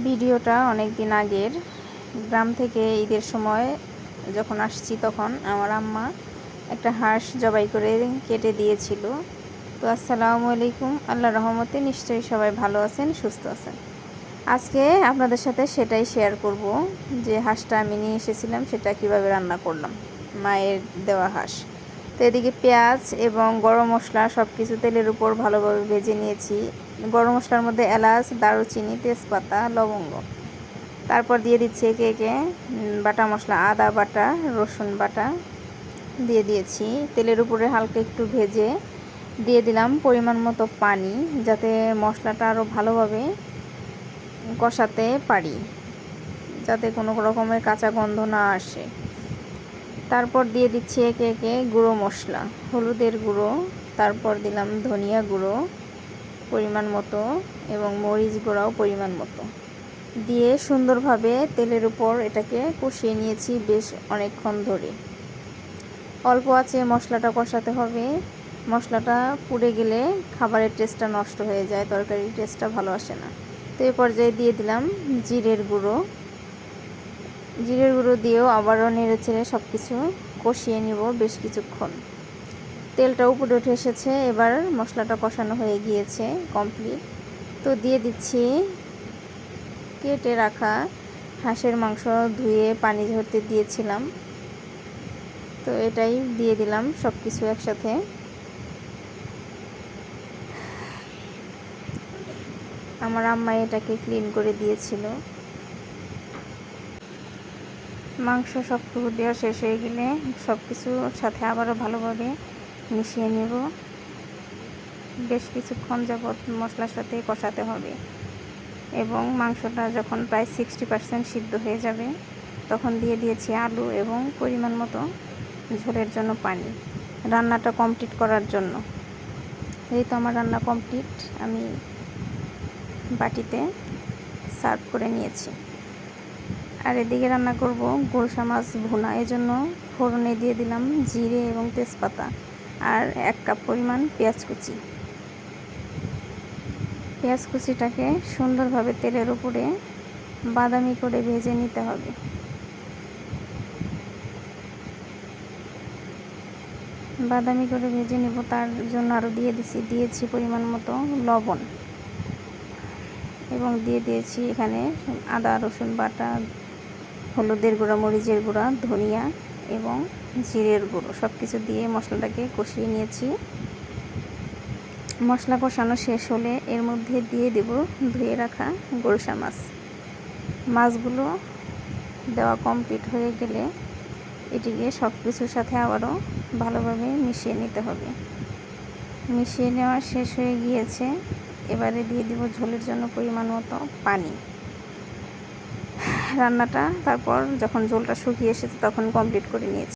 ভিডিওটা অনেক দিন আগের। গ্রাম থেকে ঈদের সময় যখন আসছি তখন আমার আম্মা একটা হাঁস জবাই করে কেটে দিয়েছিল। তো আসসালামু আলাইকুম, আল্লাহর রহমতে নিশ্চয়ই সবাই ভালো আছেন, সুস্থ আছেন। আজকে আপনাদের সাথে সেটাই শেয়ার করব যে হাঁসটা আমি নিয়ে এসেছিলাম সেটা কিভাবে রান্না করলাম, মায়ের দেওয়া হাঁস। তো এদিকে পেঁয়াজ এবং গরম মশলা সব কিছু তেলের উপর ভালোভাবে ভেজে নিয়েছি। গরম মশলার মধ্যে এলাচ, দারুচিনি, তেজপাতা, লবঙ্গ। তারপর দিয়ে দিচ্ছি একে একে বাটা মশলা, আদা বাটা, রসুন বাটা দিয়ে দিয়েছি। তেলের উপরে হালকা একটু ভেজে দিয়ে দিলাম পরিমাণ মতো পানি, যাতে মশলাটা আরও ভালোভাবে কষাতে পারি, যাতে কোনো রকমের কাঁচা গন্ধ না আসে। তারপর দিয়ে দিচ্ছি একে একে গুঁড়ো মশলা, হলুদের গুঁড়ো, তারপর দিলাম ধনিয়া গুঁড়ো পরিমাণ মতো এবং মরিচ গুঁড়াও পরিমাণ মতো দিয়ে সুন্দরভাবে তেলের উপর এটাকে কষিয়ে নিয়েছি বেশ অনেকক্ষণ ধরে। অল্প আঁচে মশলাটা কষাতে হবে। মশলাটা পুড়ে গেলে খাবারের টেস্টটা নষ্ট হয়ে যায়, তরকারির টেস্টটা ভালো আসে না। তো এই পর্যায়ে দিয়ে দিলাম জিরের গুঁড়ো। জিরের গুঁড়ো দিয়েও আবারও নেড়ে চেড়ে সব কিছু কষিয়ে নিব বেশ কিছুক্ষণ। তেলটা উপরে উঠে এসেছে, এবার মশলাটা কষানো হয়ে গিয়েছে, কমপ্লিট। তো দিয়ে দিচ্ছি কেটে রাখা হাঁসের মাংস, ধুয়ে পানি ঝরতে দিয়েছিলাম। তো এটাই দিয়ে দিলাম সব কিছু একসাথে। আমার আম্মা এটাকে ক্লিন করে দিয়েছিল। মাংস সব কিছু দেওয়া শেষ হয়ে গেলে সব কিছুর সাথে আবারও ভালোভাবে মিশিয়ে নেব। বেশ কিছুক্ষণ যাবৎ মশলার সাথে কষাতে হবে এবং মাংসটা যখন প্রায় 60% সিদ্ধ হয়ে যাবে তখন দিয়ে দিয়েছি আলু এবং পরিমাণ মতো ঝোলের জন্য পানি, রান্নাটা কমপ্লিট করার জন্য। এই তো আমার রান্না কমপ্লিট, আমি বাটিতে সার্ভ করে নিয়েছি। আর এদিকে রান্না করব গুলশা মাছ ভুনা, এজন্য ফোড়নে দিয়ে দিলাম জিরে এবং তেজপাতা আর 1 কাপ পরিমাণ পেঁয়াজ কুচি। পেঁয়াজ কুচিটাকে সুন্দরভাবে তেলের উপরে বাদামি করে ভেজে নিতে হবে। বাদামি করে ভেজে নেব, তার জন্য আরও দিয়েছি পরিমাণ মতো লবণ এবং দিয়ে দিয়েছি এখানে আদা রসুন বাটা, হলুদের গুঁড়া, মরিচের গুঁড়া, ধনিয়া এবং জিরের গুঁড়ো সব কিছু দিয়ে মশলাটাকে কষিয়ে নিয়েছি। মশলা কষানো শেষ হলে এর মধ্যে দিয়ে দেব ধুয়ে রাখা গুলশা মাছ। মাছগুলো দেওয়া কমপ্লিট হয়ে গেলে এটিকে সব কিছুর সাথে আবারও ভালোভাবে মিশিয়ে নিতে হবে। মিশিয়ে নেওয়া শেষ হয়ে গিয়েছে, এবারে দিয়ে দেব ঝোলের জন্য পরিমাণ মতো পানি। রান্নাটা তারপর যখন ঝোলটা শুকিয়ে এসেছে তখন কমপ্লিট করে নিয়েছি।